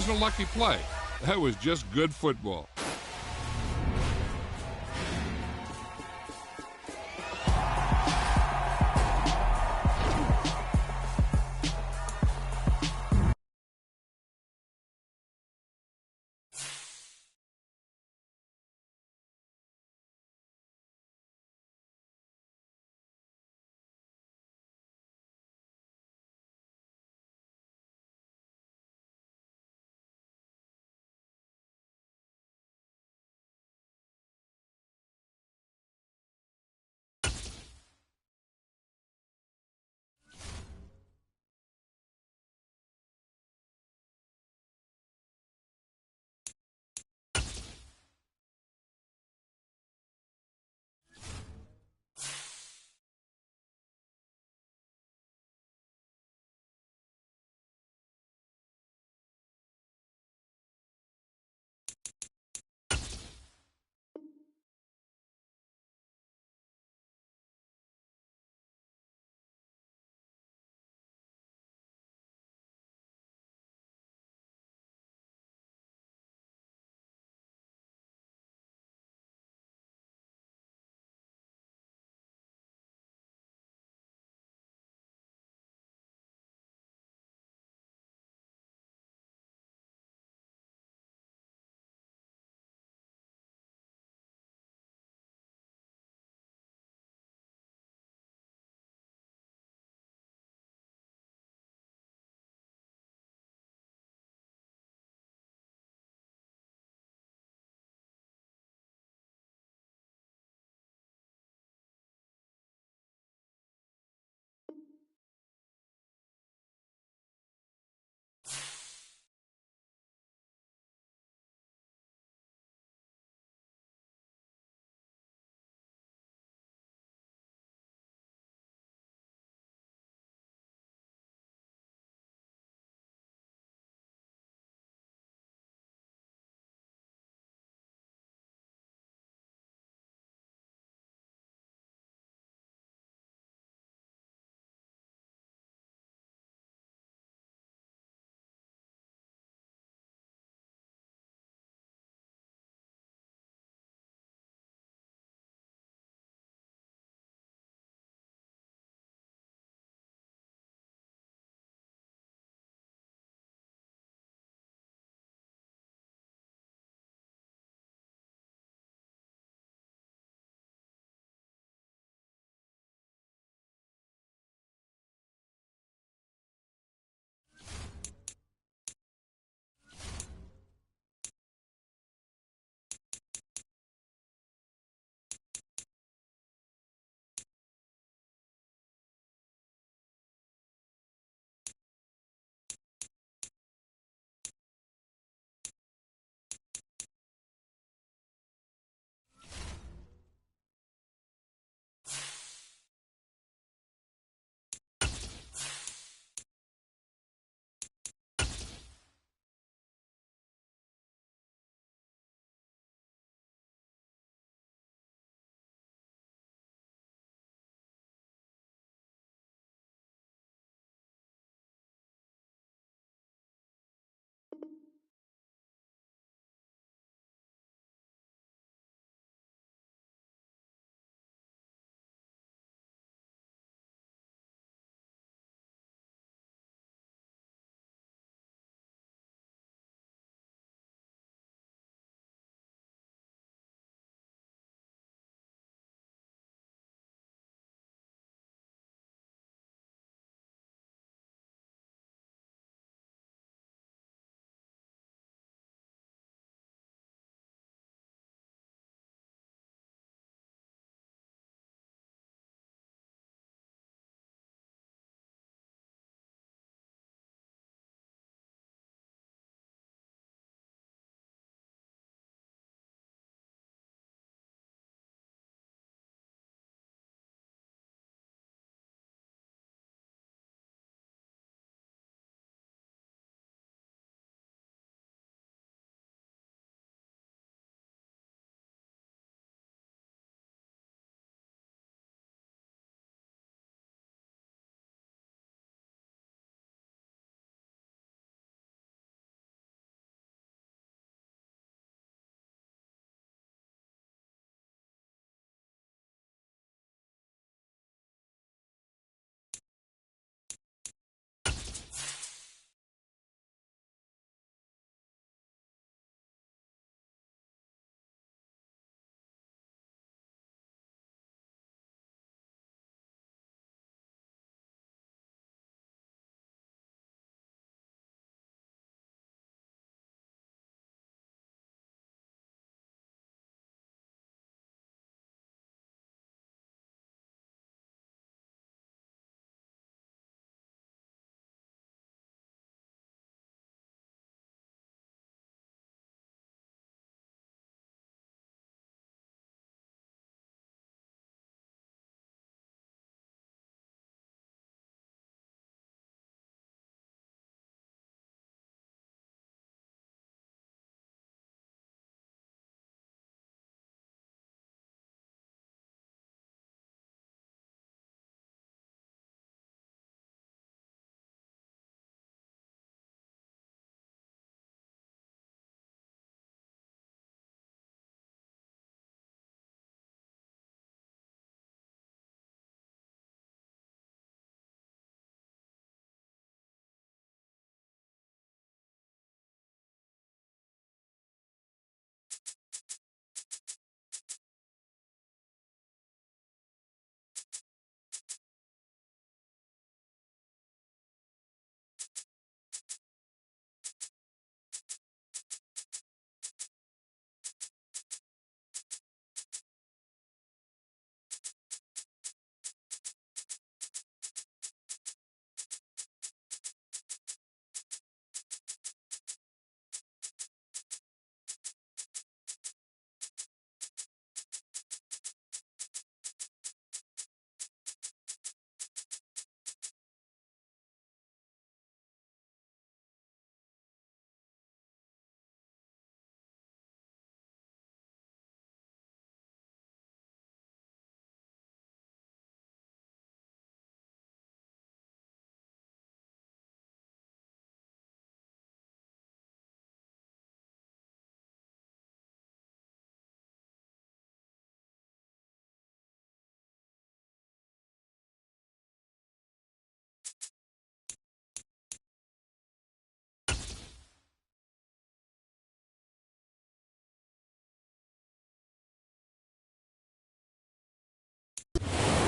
wasn't a lucky play. That was just good football.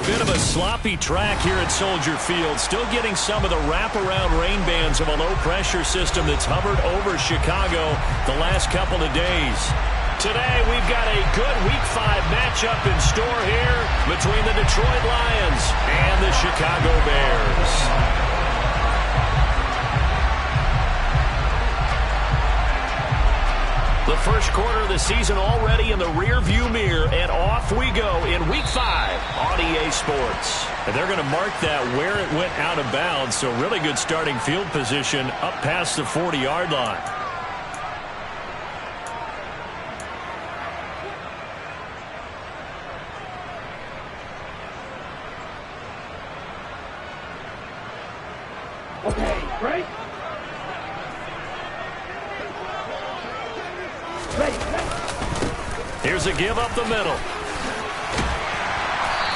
Bit of a sloppy track here at Soldier Field. Still getting some of the wraparound rain bands of a low-pressure system that's hovered over Chicago the last couple of days. Today, we've got a good Week 5 matchup in store here between the Detroit Lions and the Chicago Bears. The first quarter of the season already in the rear-view mirror, and off we go in Week 5 on EA Sports. And they're going to mark that where it went out of bounds, so really good starting field position up past the 40-yard line. Okay, right? Here's a give up the middle.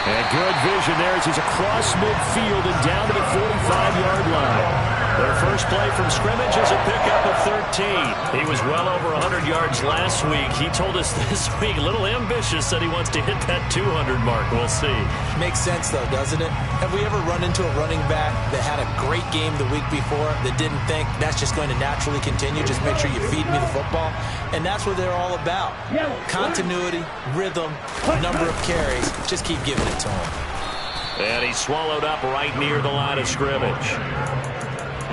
And good vision there as he's across midfield and down to the 45-yard line. Their first play from scrimmage is a pickup of 13. He was well over 100 yards last week. He told us this week, a little ambitious, that he wants to hit that 200 mark. We'll see. Makes sense, though, doesn't it? Have we ever run into a running back that had a great game the week before that didn't think that's just going to naturally continue? Just make sure you feed me the football. And that's what they're all about. Continuity, rhythm, number of carries. Just keep giving it to him. And he's swallowed up right near the line of scrimmage.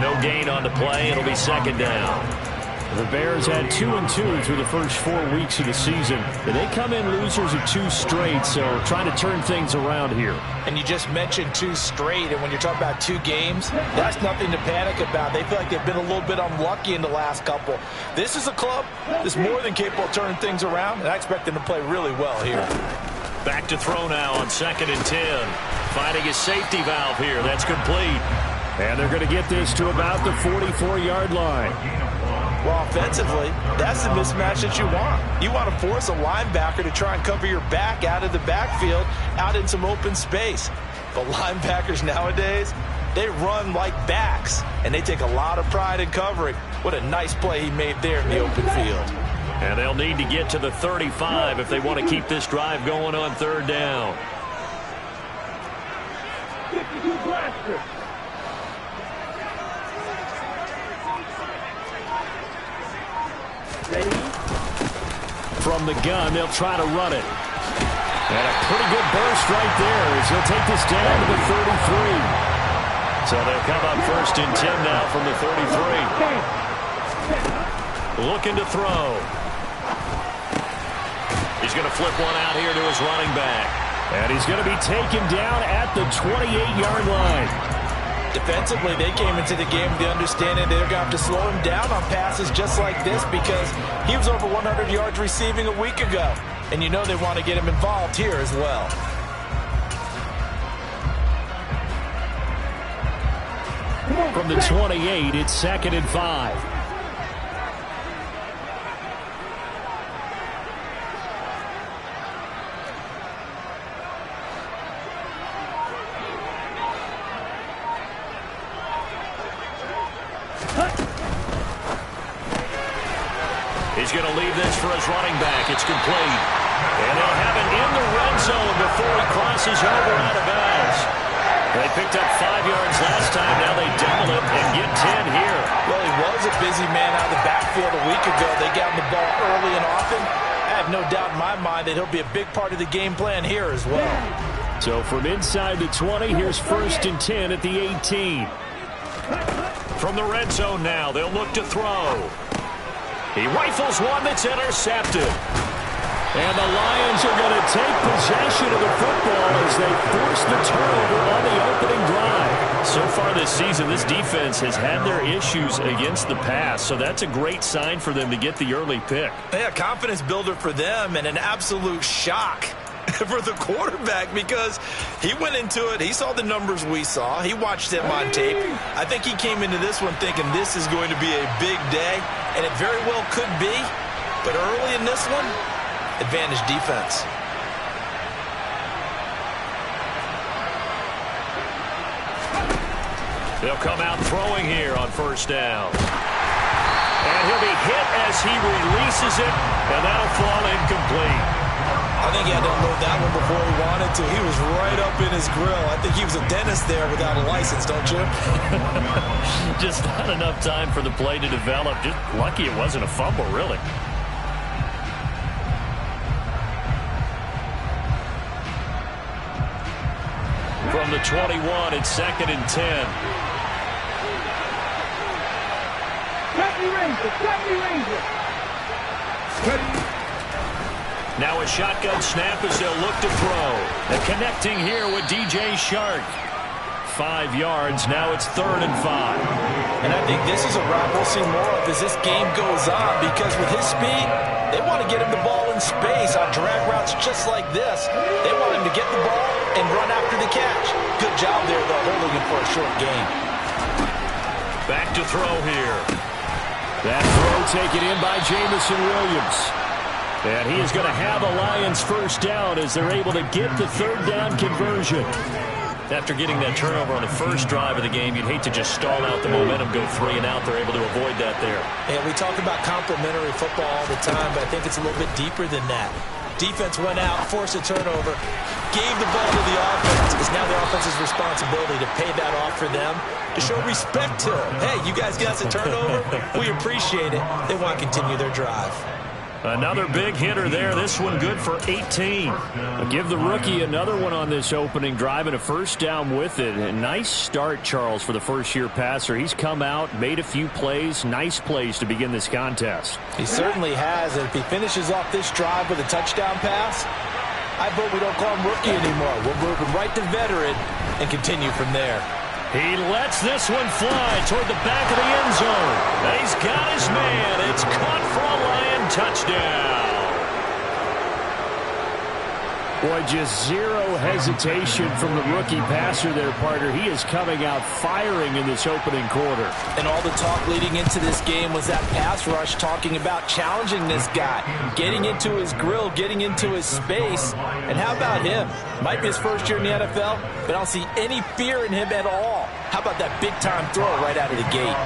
No gain on the play. It'll be second down. The Bears had 2-2 through the first 4 weeks of the season. They come in losers of 2 straight, so trying to turn things around here. And you just mentioned 2 straight, and when you're talking about 2 games, that's nothing to panic about. They feel like they've been a little bit unlucky in the last couple. This is a club that's more than capable of turning things around, and I expect them to play really well here. Back to throw now on 2nd and 10. Finding his safety valve here. That's complete. And they're going to get this to about the 44-yard line. Well, offensively, that's the mismatch that you want. You want to force a linebacker to try and cover your back out of the backfield, out in some open space. But linebackers nowadays, they run like backs, and they take a lot of pride in covering. What a nice play he made there in the open field. And they'll need to get to the 35 if they want to keep this drive going on 3rd down. From the gun, they'll try to run it. And a pretty good burst right there as he'll take this down to the 33. So they'll come up 1st and 10 now from the 33. Looking to throw. He's going to flip one out here to his running back. And he's going to be taken down at the 28-yard line. Defensively, they came into the game with the understanding they're going to have to slow him down on passes just like this because he was over 100 yards receiving a week ago. And you know they want to get him involved here as well. From the 28, it's 2nd and 5. He's going to leave this for his running back. It's complete. And they'll have it in the red zone before he crosses over out of bounds. They picked up 5 yards last time. Now they double it and get 10 here. Well, he was a busy man out of the backfield a week ago. They got him the ball early and often. I have no doubt in my mind that he'll be a big part of the game plan here as well. So from inside the 20, here's 1st and 10 at the 18. From the red zone now, they'll look to throw. He rifles one that's intercepted. And the Lions are going to take possession of the football as they force the turnover on the opening drive. So far this season, this defense has had their issues against the pass, so that's a great sign for them to get the early pick. Yeah, confidence builder for them and an absolute shock for the quarterback because he went into it. He saw the numbers we saw. He watched him on tape. I think he came into this one thinking this is going to be a big day, and it very well could be. But early in this one, advantage defense. They'll come out throwing here on 1st down. And he'll be hit as he releases it, and that'll fall incomplete. I think he had to unload that one before he wanted to. He was right up in his grill. I think he was a dentist there without a license, don't you? Just not enough time for the play to develop. Just lucky it wasn't a fumble, really. From the 21, it's 2nd and 10. Now a shotgun snap as they'll look to throw. And connecting here with DJ Shark. 5 yards. Now it's 3rd and 5. And I think this is a route we'll see more of as this game goes on, because with his speed, they want to get him the ball in space on drag routes just like this. They want him to get the ball and run after the catch. Good job there, though, holding him for a short gain. Back to throw here. That throw taken in by Jamison Williams. And he is going to have a Lions first down as they're able to get the 3rd down conversion. After getting that turnover on the first drive of the game, you'd hate to just stall out the momentum, go 3 and out. They're able to avoid that there. And we talk about complementary football all the time, but I think it's a little bit deeper than that. Defense went out, forced a turnover, gave the ball to the offense. It's now the offense's responsibility to pay that off for them, to show respect to them. Hey, you guys got us a turnover? We appreciate it. They want to continue their drive. Another big hitter there. This one good for 18. I'll give the rookie another one on this opening drive and a first down with it. A nice start, Charles, for the first-year passer. He's come out, made a few plays, nice plays to begin this contest. He certainly has, and if he finishes off this drive with a touchdown pass, I vote we don't call him rookie anymore. We'll move him right to veteran and continue from there. He lets this one fly toward the back of the end zone. And he's got his man. It's caught for a Lion touchdown. Boy, just zero hesitation from the rookie passer there, partner. He is coming out firing in this opening quarter. And all the talk leading into this game was that pass rush, talking about challenging this guy, getting into his grill, getting into his space. And how about him? Might be his first year in the NFL, but I don't see any fear in him at all. How about that big-time throw right out of the gate?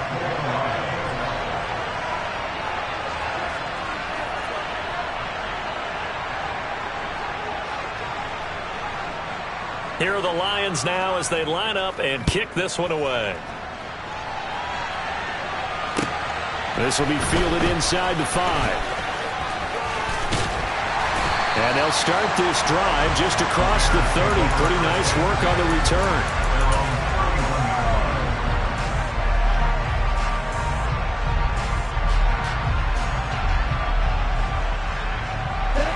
Here are the Lions now as they line up and kick this one away. This will be fielded inside the 5. And they'll start this drive just across the 30. Pretty nice work on the return.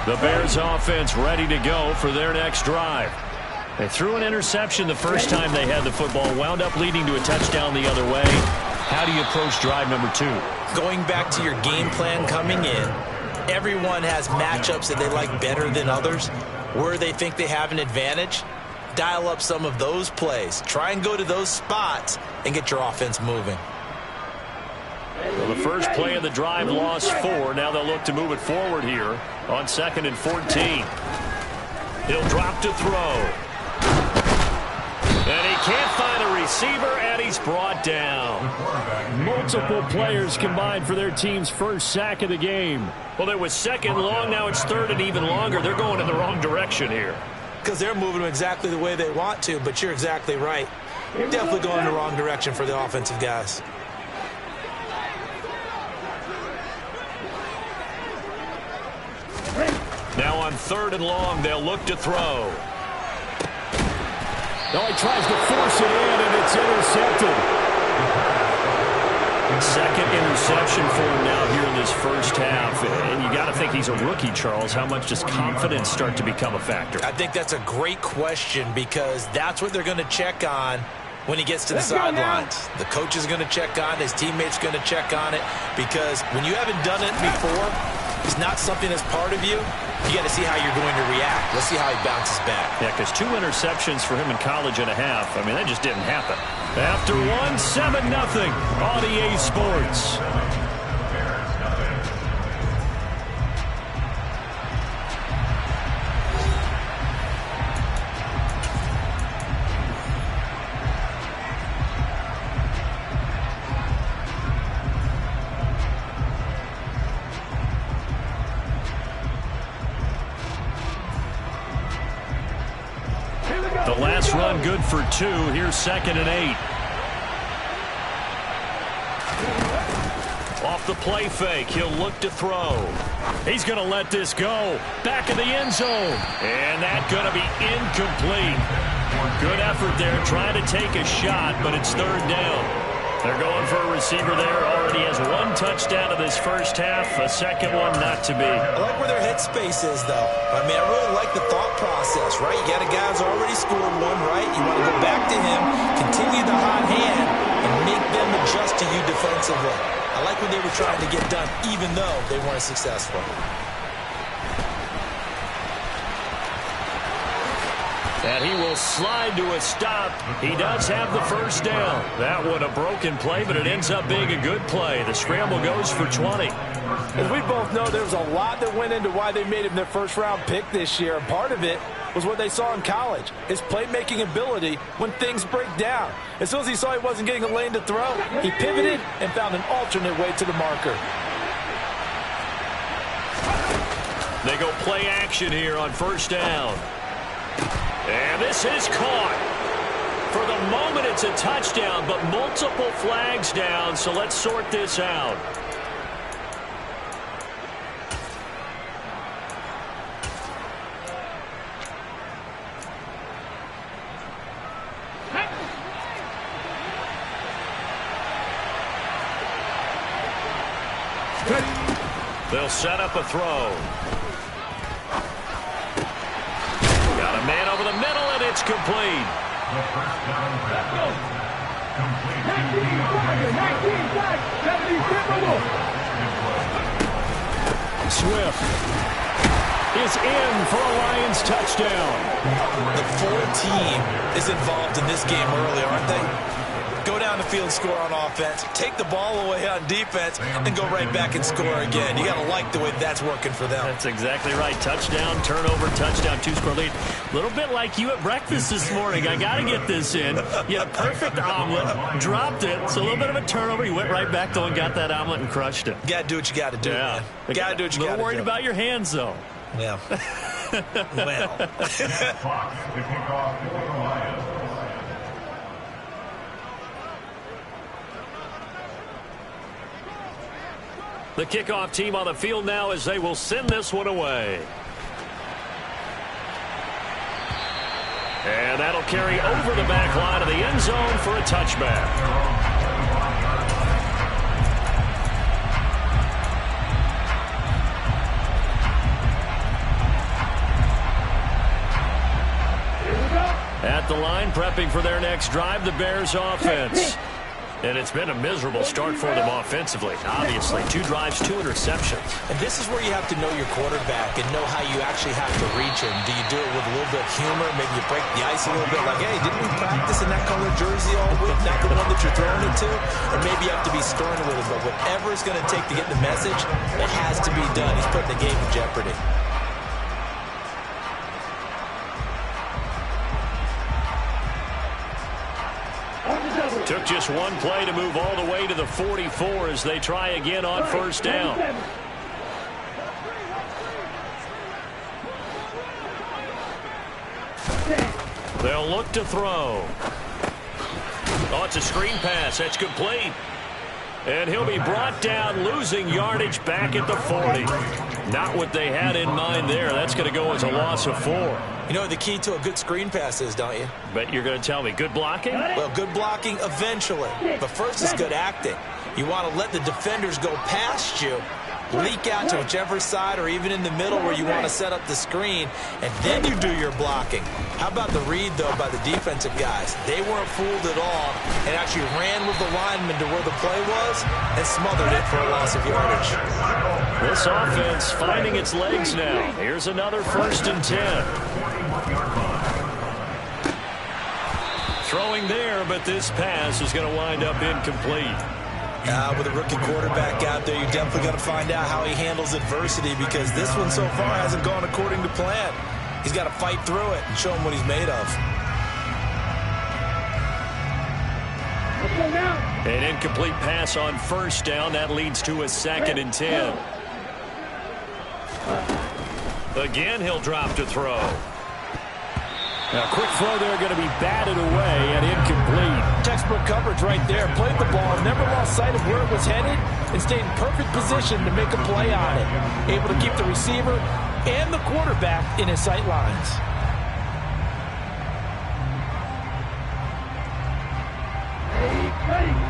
The Bears offense ready to go for their next drive. They threw an interception the first time they had the football, wound up leading to a touchdown the other way. How do you approach drive number 2? Going back to your game plan coming in, everyone has matchups that they like better than others. Where they think they have an advantage, dial up some of those plays. Try and go to those spots and get your offense moving. Well, the first play of the drive lost 4. Now they'll look to move it forward here on 2nd and 14. He'll drop to throw. And he can't find a receiver, and he's brought down. Multiple players combined for their team's first sack of the game. Well, it was 2nd long. Now it's 3rd and even longer. They're going in the wrong direction here. Because they're moving them exactly the way they want to, but you're exactly right. Definitely going in the wrong direction for the offensive guys. Now on 3rd and long, they'll look to throw. Oh, he tries to force it in, and it's intercepted. 2nd interception for him now here in this first half. And you got to think he's a rookie, Charles. How much does confidence start to become a factor? I think that's a great question, because that's what they're going to check on when he gets to the sidelines. The coach is going to check on it. His teammate's going to check on it, because when you haven't done it before, it's not something that's part of you. You got to see how you're going to react. Let's see how he bounces back. Yeah, because 2 interceptions for him in college and a half. I mean, that just didn't happen. After 1, 7-0 on EA Sports. Last run good for 2. Here's 2nd and 8. Off the play fake, he'll look to throw. He's going to let this go. Back in the end zone. And that's going to be incomplete. Good effort there trying to take a shot, but it's 3rd down. They're going for a receiver there. Already has 1 touchdown in this first half. A second one not to be. I like where their headspace is, though. I mean, I really like the thought process, right? You got a guy who's already scored one, right? You want to go back to him, continue the hot hand, and make them adjust to you defensively. I like what they were trying to get done, even though they weren't successful. And he will slide to a stop. He does have the first down. That one a broken play, but it ends up being a good play. The scramble goes for 20. As we both know, there was a lot that went into why they made him their first-round pick this year. And part of it was what they saw in college, his playmaking ability when things break down. As soon as he saw he wasn't getting a lane to throw, he pivoted and found an alternate way to the marker. They go play action here on first down. And this is caught. For the moment, it's a touchdown, but multiple flags down, so let's sort this out. They'll set up a throw. Got a man over the middle, and it's complete. Swift is in for a Lions touchdown. The full team is involved in this game early, aren't they? Go down the field, score on offense, take the ball away on defense, and go right back and score again. You got to like the way that's working for them. That's exactly right. Touchdown, turnover, touchdown, 2-score lead. A little bit like you at breakfast this morning. I got to get this in. You had a perfect omelet, dropped it. So a little bit of a turnover. You went right back, though, and got that omelet and crushed it. You got to do what you got to do, man. You got to do what you got to do. A little worried about your hands, though. Yeah. Well. The kickoff team on the field now as they will send this one away. And that'll carry over the back line of the end zone for a touchback. At the line, prepping for their next drive, the Bears offense. And it's been a miserable start for them offensively. Obviously, 2 drives, 2 interceptions. And this is where you have to know your quarterback and know how you actually have to reach him. Do you do it with a little bit of humor? Maybe you break the ice a little bit like, hey, didn't we practice in that color jersey all week? Not the one that you're throwing it to? Or maybe you have to be stern with it. But whatever it's going to take to get the message, it has to be done. He's putting the game in jeopardy. Took just one play to move all the way to the 44 as they try again on first down. They'll look to throw. Oh, it's a screen pass. That's complete. And he'll be brought down, losing yardage back at the 40. Not what they had in mind there. That's going to go as a loss of 4. You know what the key to a good screen pass is, don't you? Bet you're going to tell me. Good blocking? Well, good blocking eventually. But first is good acting. You want to let the defenders go past you, leak out to whichever side or even in the middle where you want to set up the screen, and then you do your blocking. How about the read, though, by the defensive guys? They weren't fooled at all and actually ran with the lineman to where the play was and smothered it for a loss of yardage. This offense finding its legs now. Here's another 1st and 10. Throwing there, but this pass is going to wind up incomplete. With a rookie quarterback out there, you're definitely going to find out how he handles adversity because this one so far hasn't gone according to plan. He's got to fight through it and show him what he's made of. An incomplete pass on first down. That leads to a 2nd and 10. Again, he'll drop to throw. Now, quick throw there going to be batted away and incomplete. Textbook coverage right there. Played the ball, never lost sight of where it was headed, and stayed in perfect position to make a play on it. Able to keep the receiver and the quarterback in his sight lines.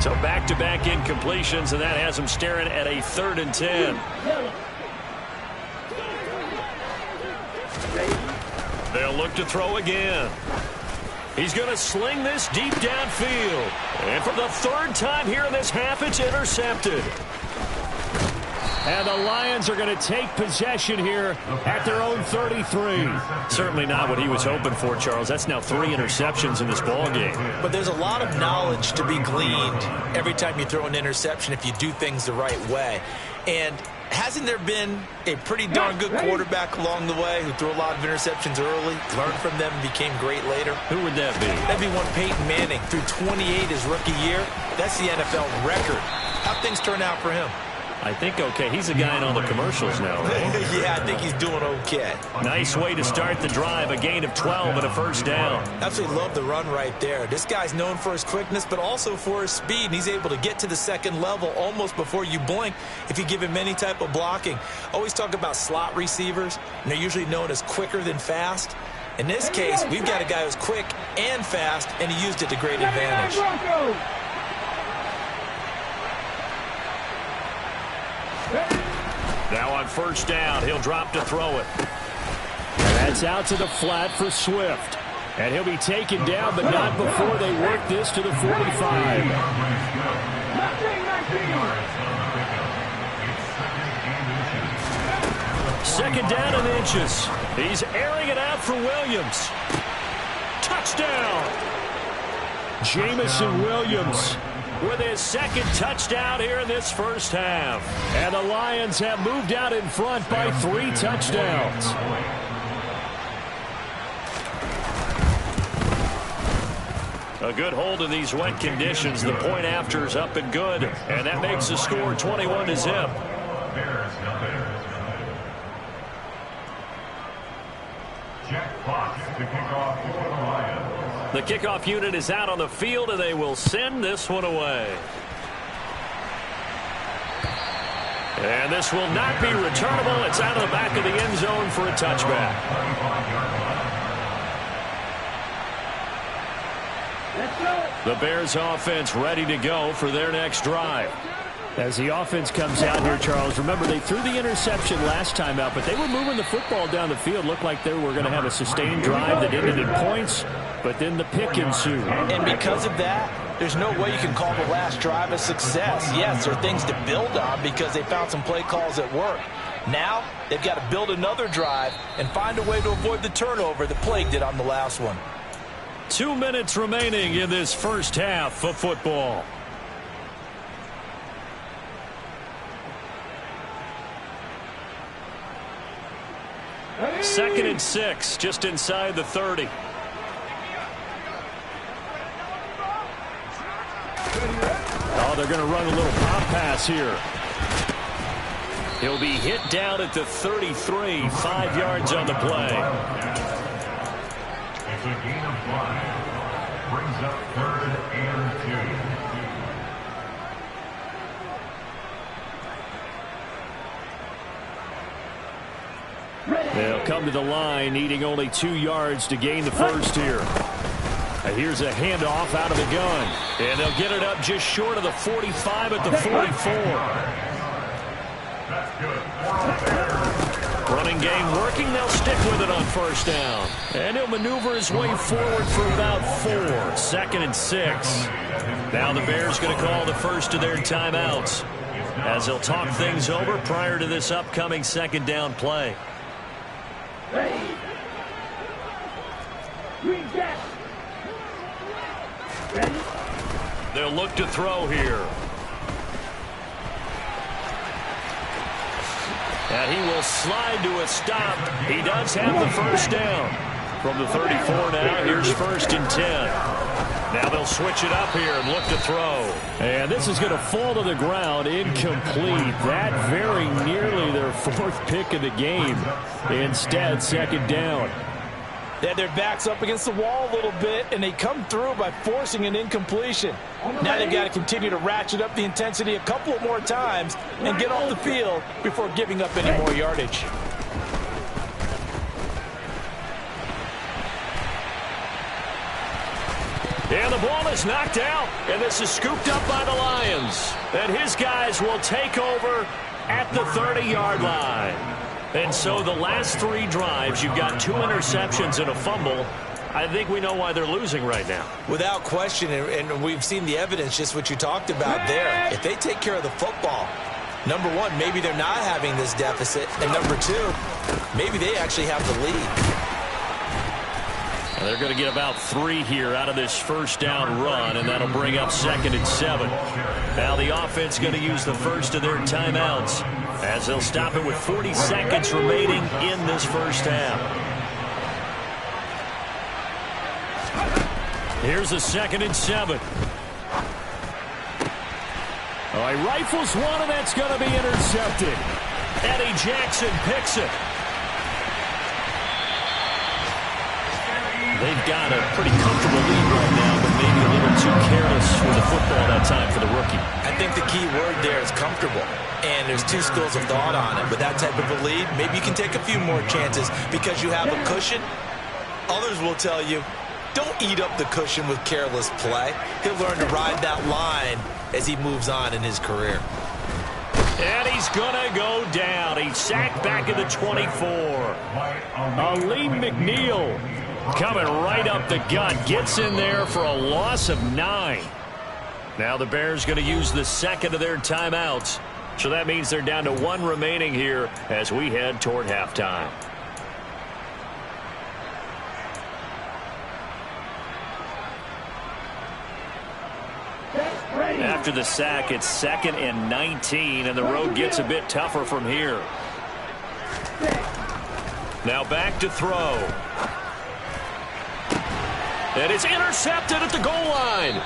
So back-to-back incompletions, and that has him staring at a 3rd and 10. They'll look to throw again. He's going to sling this deep downfield. And for the 3rd time here in this half, it's intercepted. And the Lions are going to take possession here at their own 33. Certainly not what he was hoping for, Charles. That's now 3 interceptions in this ballgame. But there's a lot of knowledge to be gleaned every time you throw an interception if you do things the right way. And hasn't there been a pretty darn good quarterback along the way who threw a lot of interceptions early, learned from them, and became great later? Who would that be? That'd be one Peyton Manning. Threw 28 his rookie year. That's the NFL record. How'd things turn out for him? I think okay. He's a guy in all the commercials now, right? Yeah, I think he's doing okay. Nice way to start the drive. A gain of 12 and a 1st down. Absolutely love the run right there. This guy's known for his quickness, but also for his speed. And he's able to get to the 2nd level almost before you blink if you give him any type of blocking. Always talk about slot receivers, and they're usually known as quicker than fast. In this case, we've got a guy who's quick and fast, and he used it to great advantage. Now on 1st down, he'll drop to throw it. And that's out to the flat for Swift. And he'll be taken down, but not before they work this to the 45. Second down and inches. He's airing it out for Williams. Touchdown! Jamison Williams with his 2nd touchdown here in this 1st half. And the Lions have moved out in front by 3 touchdowns. A good hold in these wet conditions. The point after is up and good. And that makes the score 21-0. The kickoff unit is out on the field, and they will send this one away. And this will not be returnable. It's out of the back of the end zone for a touchback. The Bears offense ready to go for their next drive. As the offense comes out here, Charles, remember they threw the interception last time out, but they were moving the football down the field. Looked like they were going to have a sustained drive that ended in points, but then the pick ensued. And because of that, there's no way you can call the last drive a success. Yes, there are things to build on because they found some play calls that work. Now, they've got to build another drive and find a way to avoid the turnover that plagued it on the last one. 2 minutes remaining in this 1st half of football. Second and 6, just inside the 30. Oh, they're going to run a little pop pass here. He'll be hit down at the 33, 5 yards on the play. It's a gain of 5. Brings up 3rd and 2. They'll come to the line, needing only 2 yards to gain the 1st here. Here's a handoff out of the gun. And they'll get it up just short of the 45 at the 44. That's good. Running game working. They'll stick with it on 1st down. And he'll maneuver his way forward for about 4. 2nd and 6. Now the Bears going to call the first of their timeouts as they'll talk things over prior to this upcoming 2nd down play. They'll look to throw here. And he will slide to a stop. He does have the 1st down. From the 34 now, here's 1st and 10. Now they'll switch it up here and look to throw. And this is going to fall to the ground, incomplete. That very nearly their 4th pick of the game. Instead, 2nd down. They had their backs up against the wall a little bit, and they come through by forcing an incompletion. Now they've got to continue to ratchet up the intensity a couple of more times and get off the field before giving up any more yardage. And the ball is knocked out, and this is scooped up by the Lions. And his guys will take over at the 30-yard line. And so the last 3 drives, you've got 2 interceptions and a fumble. I think we know why they're losing right now. Without question, and we've seen the evidence, just what you talked about there. If they take care of the football, number one, maybe they're not having this deficit. And number 2, maybe they actually have the lead. And they're going to get about 3 here out of this first down run, and that'll bring up 2nd and 7. Now the offense going to use the first of their timeouts as they'll stop it with 40 seconds remaining in this first half. Here's a 2nd and 7. Oh, he rifles one, and that's going to be intercepted. Eddie Jackson picks it. They've got a pretty comfortable lead right now, but maybe a little too careless with the football that time for the rookie. I think the key word there is comfortable. And there's 2 schools of thought on it. With that type of a lead, maybe you can take a few more chances because you have a cushion. Others will tell you, don't eat up the cushion with careless play. He'll learn to ride that line as he moves on in his career. And he's going to go down. He's sacked back at the 24. Aleem McNeil coming right up the gut. Gets in there for a loss of 9. Now the Bears going to use the 2nd of their timeouts. So that means they're down to 1 remaining here as we head toward halftime. After the sack, it's 2nd and 19, and the road gets a bit tougher from here. Now back to throw. And it's intercepted at the goal line.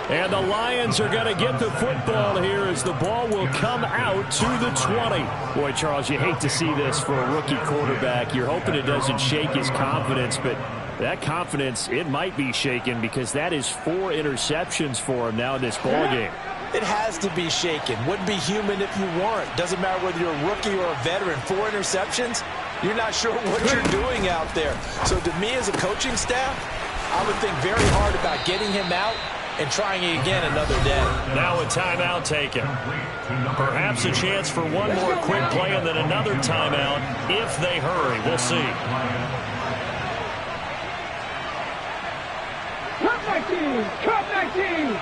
And the Lions are going to get the football here as the ball will come out to the 20. Boy, Charles, you hate to see this for a rookie quarterback. You're hoping it doesn't shake his confidence, but that confidence, it might be shaken because that is 4 interceptions for him now in this ball game. It has to be shaken. Wouldn't be human if you weren't. Doesn't matter whether you're a rookie or a veteran. 4 interceptions, you're not sure what you're doing out there. So to me as a coaching staff, I would think very hard about getting him out and trying it again another day. Now a timeout taken. Perhaps a chance for one more quick play and then another timeout if they hurry. We'll see. Cut 19!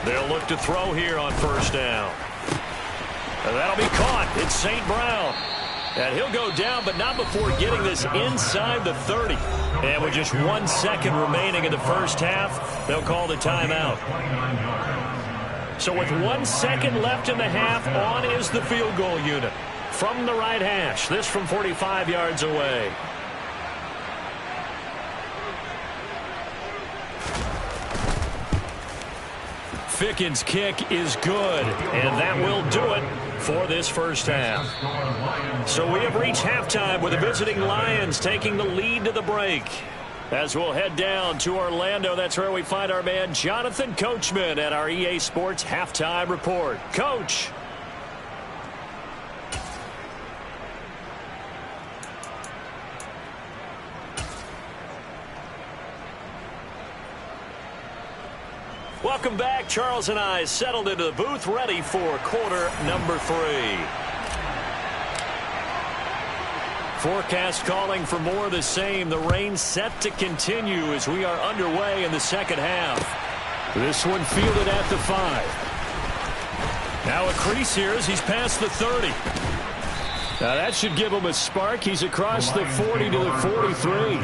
They'll look to throw here on first down. And that'll be caught. It's St. Brown. And he'll go down, but not before getting this inside the 30. And with just 1 second remaining in the first half, they'll call the timeout. So with 1 second left in the half, on is the field goal unit. From the right hash, this from 45 yards away. Ficken's kick is good, and that will do it for this first half. So we have reached halftime with the visiting Lions taking the lead to the break. As we'll head down to Orlando, that's where we find our man Jonathan Coachman at our EA Sports Halftime Report. Coach. Welcome back. Charles and I settled into the booth, ready for quarter number 3. Forecast calling for more of the same. The rain set to continue as we are underway in the second half. This one fielded at the 5. Now a crease here as he's past the 30. Now that should give him a spark. He's across the 40 to the 43.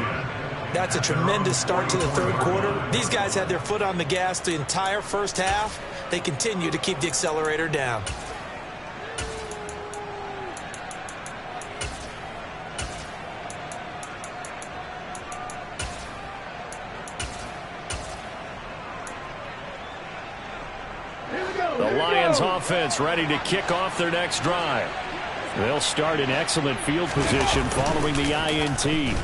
That's a tremendous start to the third quarter. These guys had their foot on the gas the entire first half. They continue to keep the accelerator down. The Lions offense ready to kick off their next drive. They'll start in excellent field position following the INT.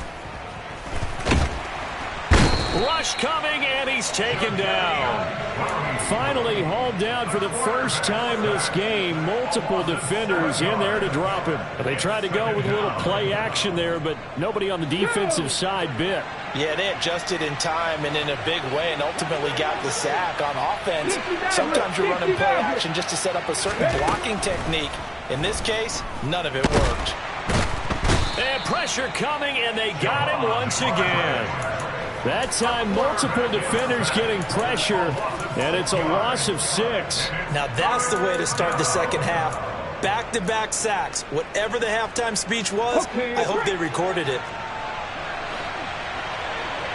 Rush coming, and he's taken down. Finally hauled down for the first time this game. Multiple defenders in there to drop him. They tried to go with a little play action there, but nobody on the defensive side bit. Yeah, they adjusted in time and in a big way and ultimately got the sack. On offense, sometimes you're running play action just to set up a certain blocking technique. In this case, none of it worked. And pressure coming, and they got him once again. That time, multiple defenders getting pressure, and it's a loss of 6. Now that's the way to start the second half. Back-to-back sacks. Whatever the halftime speech was, I hope they recorded it.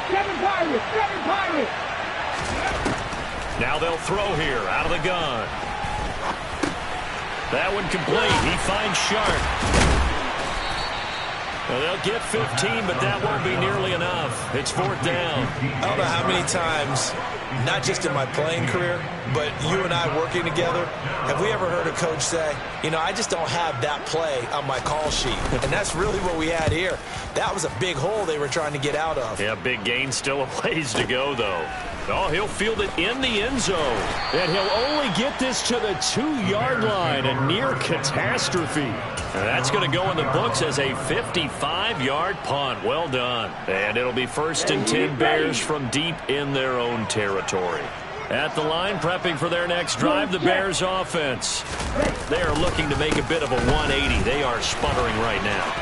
Seven Pirates. Now they'll throw here out of the gun. That one complete. He finds Sharp. Well, they'll get 15, but that won't be nearly enough. It's 4th down. I don't know how many times, not just in my playing career, but you and I working together, have we ever heard a coach say, you know, I just don't have that play on my call sheet. And that's really what we had here. That was a big hole they were trying to get out of. Yeah, big gain, still a ways to go, though. Oh, he'll field it in the end zone. And he'll only get this to the 2-yard line, a near catastrophe. And that's going to go in the books as a 55-yard punt. Well done. And it'll be 1st and 10 Bears from deep in their own territory. At the line, prepping for their next drive, the Bears offense. They are looking to make a bit of a 180. They are sputtering right now.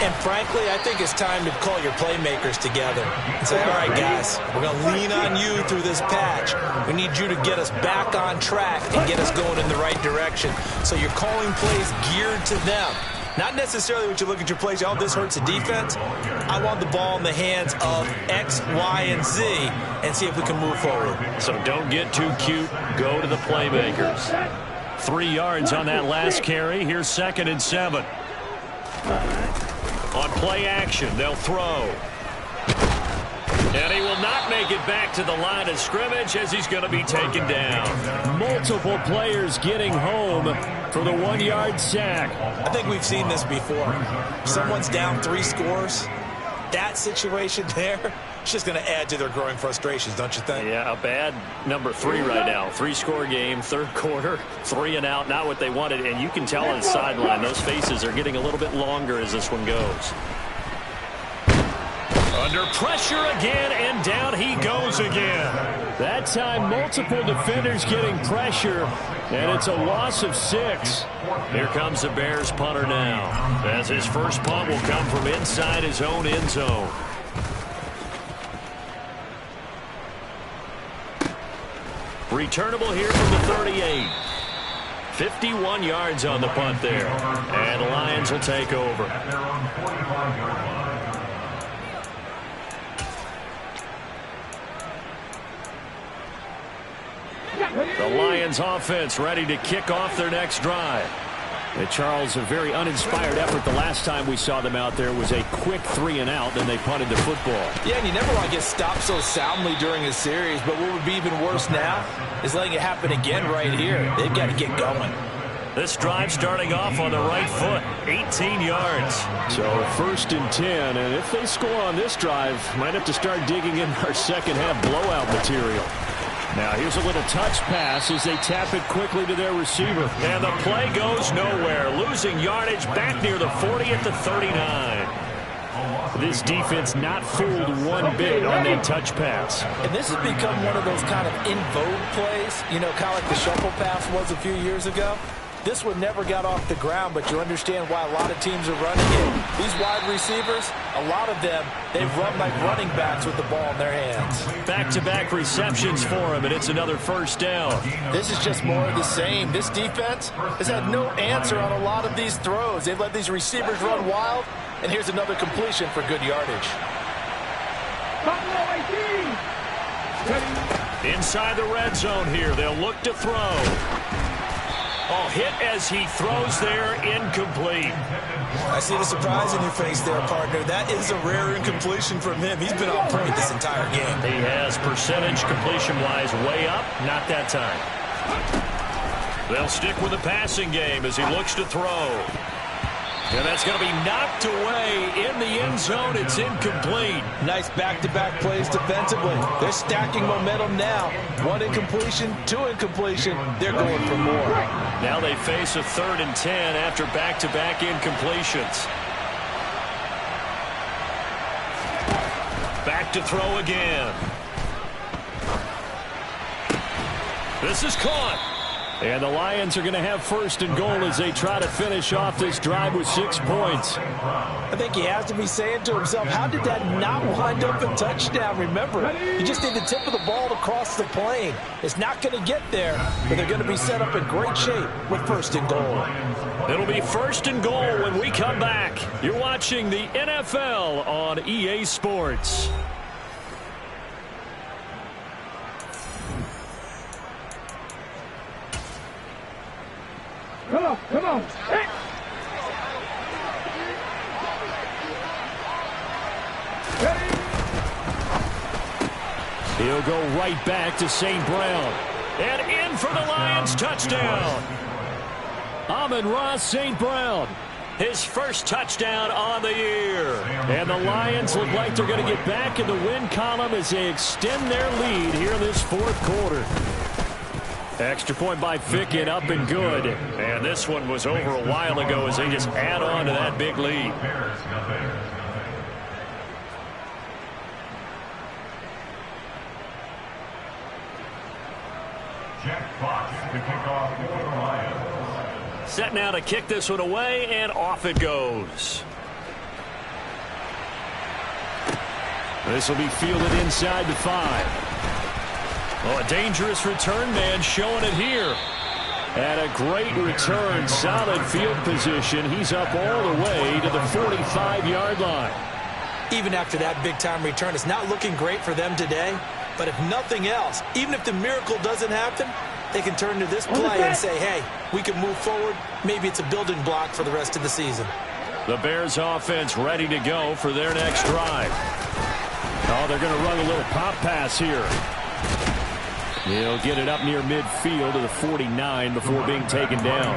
And frankly, I think it's time to call your playmakers together and say, all right, guys, we're going to lean on you through this patch. We need you to get us back on track and get us going in the right direction. So you're calling plays geared to them. Not necessarily what you look at your plays, oh, this hurts the defense. I want the ball in the hands of X, Y, and Z and see if we can move forward. So don't get too cute. Go to the playmakers. 3 yards on that last carry. Here's 2nd and 7. On play action, they'll throw. And he will not make it back to the line of scrimmage as he's going to be taken down. Multiple players getting home for the 1-yard sack. I think we've seen this before. Someone's down 3 scores. That situation there, it's just going to add to their growing frustrations, don't you think? Yeah, a bad number 3 right now. 3-score game, 3rd quarter, 3 and out, not what they wanted. And you can tell on the sideline, those faces are getting a little bit longer as this one goes. Under pressure again, and down he goes again. That time, multiple defenders getting pressure, and it's a loss of 6. Here comes the Bears punter now, as his first punt will come from inside his own end zone. Returnable here from the 38. 51 yards on the punt there, and the Lions will take over. The Lions offense ready to kick off their next drive. And Charles, a very uninspired effort the last time we saw them out there was a quick 3 and out, then they punted the football. Yeah, and you never want to get stopped so soundly during a series, but what would be even worse now is letting it happen again right here. They've got to get going. This drive starting off on the right foot, 18 yards. So 1st and 10, and if they score on this drive, might have to start digging in our second half blowout material. Now here's a little touch pass as they tap it quickly to their receiver. And the play goes nowhere. Losing yardage back near the 40 at the 39. This defense not fooled one bit on that touch pass. And this has become one of those kind of in vogue plays, you know, kind of like the shuffle pass was a few years ago. This one never got off the ground, but you understand why a lot of teams are running it. These wide receivers, a lot of them, they run like running backs with the ball in their hands. Back-to-back receptions for him, and it's another 1st down. This is just more of the same. This defense has had no answer on a lot of these throws. They've let these receivers run wild, and here's another completion for good yardage. Inside the red zone here, they'll look to throw. Oh, hit as he throws there, incomplete. I see the surprise in your face there, partner. That is a rare incompletion from him. He's been on point this entire game. He has percentage completion-wise way up, not that time. They'll stick with the passing game as he looks to throw. And that's going to be knocked away in the end zone. It's incomplete. Nice back-to-back plays defensively. They're stacking momentum now. 1 incompletion, 2 incompletion. They're going for more. Now they face a 3rd and 10 after back-to-back incompletions. Back to throw again. This is caught. And the Lions are going to have 1st and goal as they try to finish off this drive with 6 points. I think he has to be saying to himself, how did that not wind up a touchdown? Remember, you just need the tip of the ball to cross the plane. It's not going to get there, but they're going to be set up in great shape with 1st and goal. It'll be 1st and goal when we come back. You're watching the NFL on EA Sports. Come on, come on. Hey. He'll go right back to St. Brown. And in for the Lions touchdown. Amon-Ra St. Brown. His first touchdown on the year. And the Lions look like they're going to get back in the win column as they extend their lead here in this 4th quarter. Extra point by Ficken, up and good. And this one was over a while ago as they just add on to that big lead. Jack Fox to kick off for the Lions. Set now to kick this one away, and off it goes. This will be fielded inside the 5. Oh, a dangerous return man showing it here. And a great return, solid field position. He's up all the way to the 45-yard line. Even after that big-time return, it's not looking great for them today. But if nothing else, even if the miracle doesn't happen, they can turn to this play and say, hey, we can move forward. Maybe it's a building block for the rest of the season. The Bears offense ready to go for their next drive. Oh, they're going to run a little pop pass here. He'll get it up near midfield to the 49 before being taken down.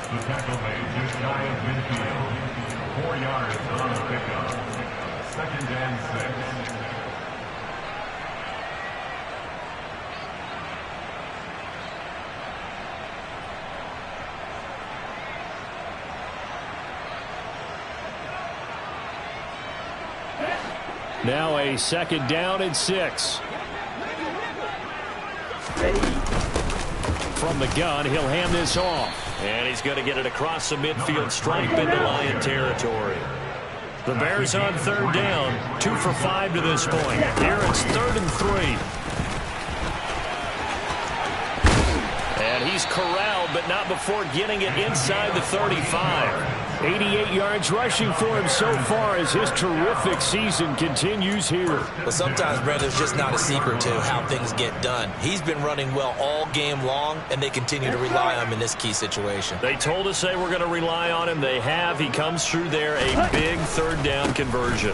The tackle made just shy of midfield. 4 yards on the pickup. 2nd and 6. Now a 2nd down and 6. From the gun, he'll hand this off. And he's going to get it across the midfield stripe into Lion territory. The Bears on 3rd down, 2 for 5 to this point. Here it's 3rd and 3. And he's corralled, but not before getting it inside the 35. 88 yards rushing for him so far as his terrific season continues here. Well, sometimes, Brent, there's just not a secret to how things get done. He's been running well all game long, and they continue to rely on him in this key situation. They told us they were going to rely on him. They have. He comes through there, a big 3rd down conversion.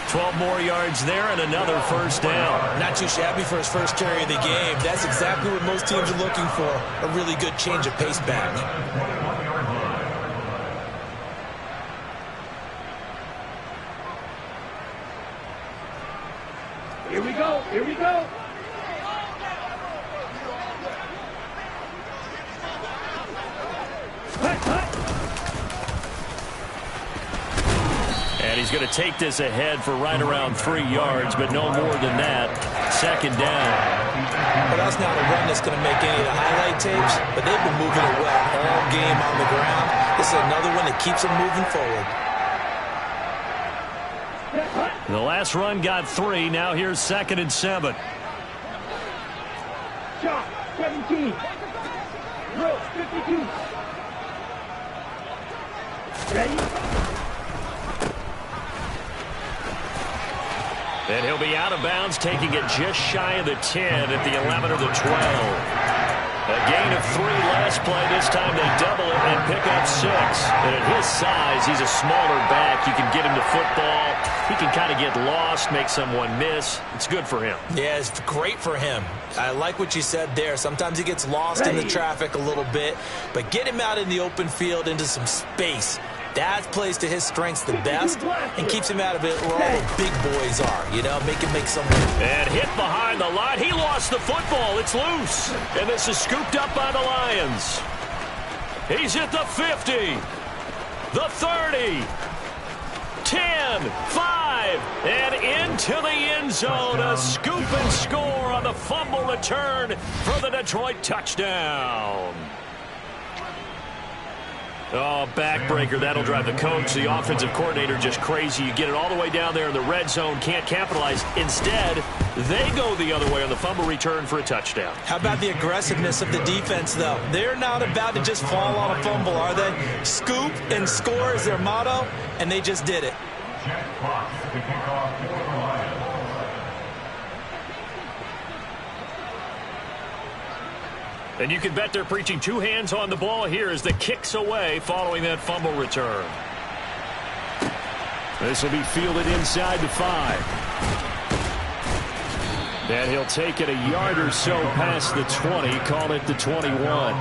12 more yards there and another 1st down. Not too shabby for his first carry of the game. That's exactly what most teams are looking for, a really good change of pace back. Here we go, here we go. And he's going to take this ahead for right around 3 yards, but no more than that. 2nd down. But that's not a run that's going to make any of the highlight tapes, but they've been moving it well all game on the ground. This is another one that keeps them moving forward. The last run got 3. Now here's 2nd and 7. Shot, 17. Throw, 52. Ready? And he'll be out of bounds, taking it just shy of the 10 at the 11 or the 12. A gain of 3 last play. This time they double it and pick up 6. And at his size, he's a smaller back. You can get him to football. He can kind of get lost, make someone miss. It's good for him. Yeah, it's great for him. I like what you said there. Sometimes he gets lost in the traffic a little bit. But get him out in the open field into some space. That plays to his strengths the best and keeps him out of it where all the big boys are. You know, make him make some. And hit behind the line. He lost the football. It's loose. And this is scooped up by the Lions. He's at the 50, the 30, 10, 5, and into the end zone. A scoop and score on the fumble return for the Detroit touchdown. Oh, backbreaker. That'll drive the coach, the offensive coordinator, just crazy. You get it all the way down there in the red zone, can't capitalize. Instead, they go the other way on the fumble return for a touchdown. How about the aggressiveness of the defense, though? They're not about to just fall on a fumble, are they? Scoop and score is their motto, and they just did it. Jack Fox to kick off for the Lions. And you can bet they're preaching 2 hands on the ball here as the kick's away following that fumble return. This will be fielded inside the 5. And he'll take it a yard or so past the 20, call it the 21.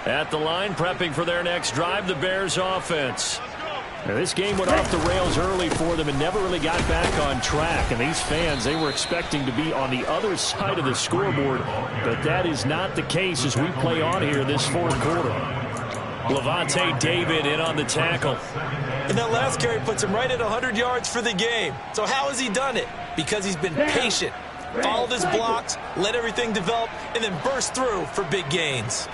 At the line, prepping for their next drive, the Bears offense. Now, this game went off the rails early for them and never really got back on track. And these fans, they were expecting to be on the other side of the scoreboard. But that is not the case as we play on here this 4th quarter. Levante David in on the tackle. And that last carry puts him right at 100 yards for the game. So how has he done it? Because he's been patient. Followed his blocks, let everything develop, and then burst through for big gains.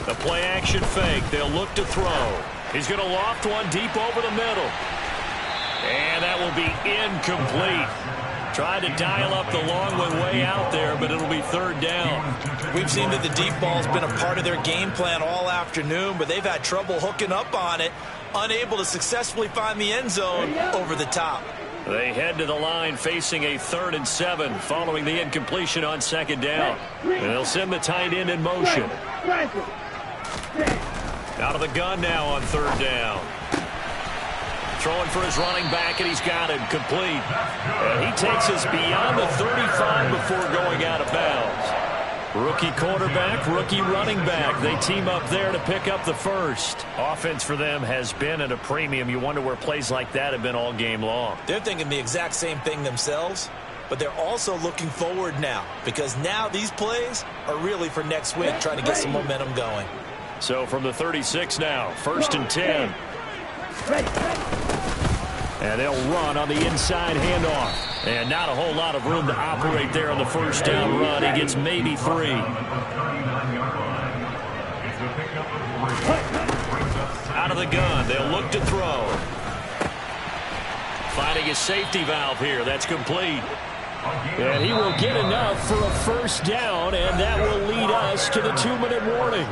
The play-action fake. They'll look to throw. He's going to loft one deep over the middle. And that will be incomplete. Tried to dial up the long one way out there, but it'll be 3rd down. We've seen that the deep ball's been a part of their game plan all afternoon, but they've had trouble hooking up on it, unable to successfully find the end zone over the top. They head to the line facing a 3rd and 7 following the incompletion on 2nd down. And they'll send the tight end in motion. Out of the gun now on 3rd down. Throwing for his running back, and he's got it complete. And he takes us beyond the 35 before going out of bounds. Rookie quarterback, rookie running back. They team up there to pick up the 1st. Offense for them has been at a premium. You wonder where plays like that have been all game long. They're thinking the exact same thing themselves, but they're also looking forward now because now these plays are really for next week, trying to get some momentum going. So from the 36 now, 1st and 10. And they'll run on the inside handoff. And not a whole lot of room to operate there on the 1st down run. He gets maybe 3. Out of the gun. They'll look to throw. Finding a safety valve here. That's complete. And he will get enough for a 1st down, and that will lead us to the 2-minute warning.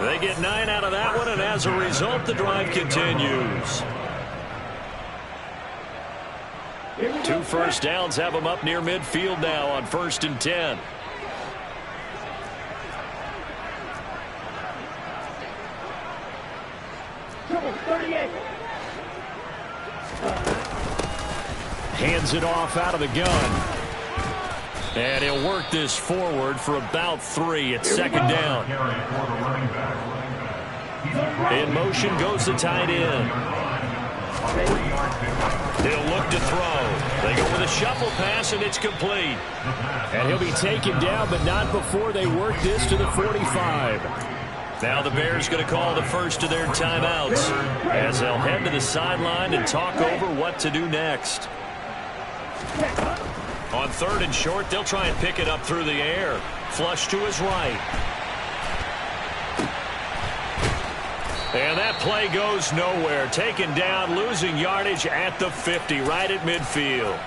They get 9 out of that one, and as a result, the drive continues. 2 first downs have them up near midfield now on 1st and 10. Hands it off out of the gun. And he'll work this forward for about 3 at 2nd down. In motion goes the tight end. He'll look to throw. They go with a shuffle pass, and it's complete. And he'll be taken down, but not before they work this to the 45. Now the Bears going to call the first of their timeouts as they'll head to the sideline and talk over what to do next. On 3rd and short, they'll try and pick it up through the air. Flush to his right. And that play goes nowhere. Taken down, losing yardage at the 50, right at midfield.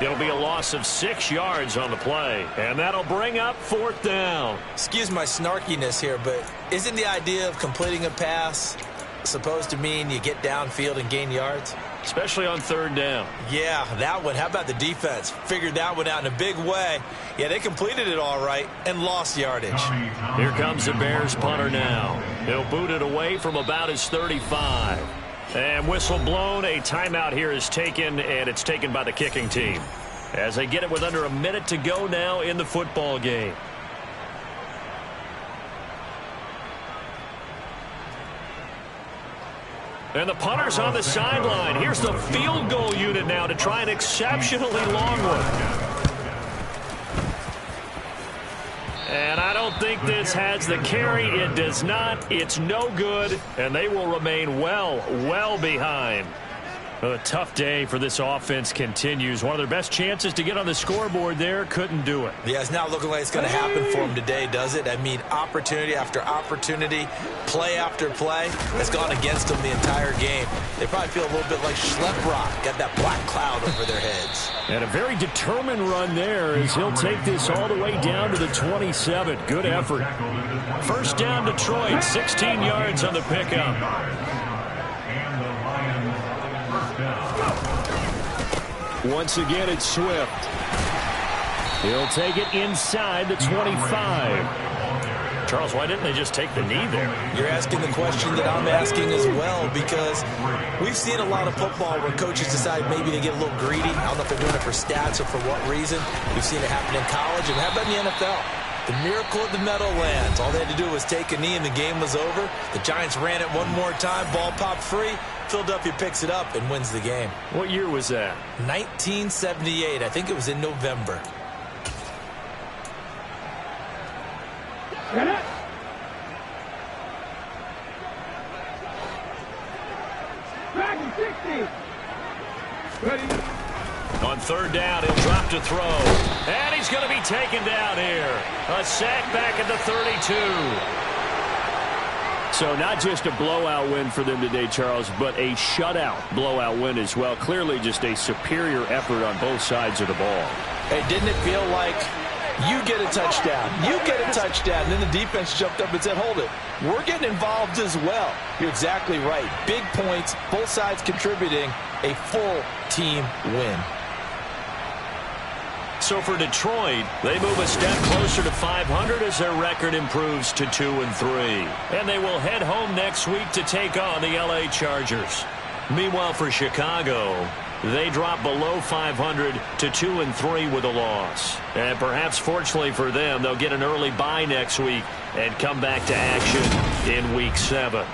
It'll be a loss of 6 yards on the play, and that'll bring up 4th down. Excuse my snarkiness here, but isn't the idea of completing a pass supposed to mean you get downfield and gain yards? Especially on 3rd down. Yeah, that one. How about the defense? Figured that one out in a big way. Yeah, they completed it all right and lost yardage. Here comes the Bears punter now. He'll boot it away from about his 35. And whistle blown. A timeout here is taken, and it's taken by the kicking team, as they get it with under a minute to go now in the football game. And the punter's on the sideline. Here's the field goal unit now to try an exceptionally long one. And I don't think this has the carry. It does not. It's no good. And they will remain well behind. A tough day for this offense continues. One of their best chances to get on the scoreboard there, couldn't do it. Yeah, it's not looking like it's going to happen for them today, does it? I mean, opportunity after opportunity, play after play has gone against them the entire game. They probably feel a little bit like Schlepp got that black cloud over their heads. And a very determined run there as he'll take this all the way down to the 27. Good effort. 1st down, Detroit, 16 yards on the pickup. Once again, it's Swift. He'll take it inside the 25. Charles, why didn't they just take the knee there? You're asking the question that I'm asking as well, because we've seen a lot of football where coaches decide maybe to get a little greedy. I don't know if they're doing it for stats or for what reason. We've seen it happen in college, and how about in the NFL? The miracle of the Meadowlands. All they had to do was take a knee, and the game was over. The Giants ran it one more time. Ball popped free. Philadelphia picks it up and wins the game. What year was that? 1978. I think it was in November. Get it. Dragon 60. Ready. On 3rd down, he'll drop to throw. And he's going to be taken down here. A sack back at the 32. So not just a blowout win for them today, Charles, but a shutout blowout win as well. Clearly just a superior effort on both sides of the ball. Hey, didn't it feel like you get a touchdown, you get a touchdown, and then the defense jumped up and said, hold it, we're getting involved as well. You're exactly right. Big points, both sides contributing, a full team win. So for Detroit, they move a step closer to 500 as their record improves to 2-3. And they will head home next week to take on the LA Chargers. Meanwhile, for Chicago, they drop below 500 to 2-3 with a loss. And perhaps fortunately for them, they'll get an early bye next week and come back to action in Week 7.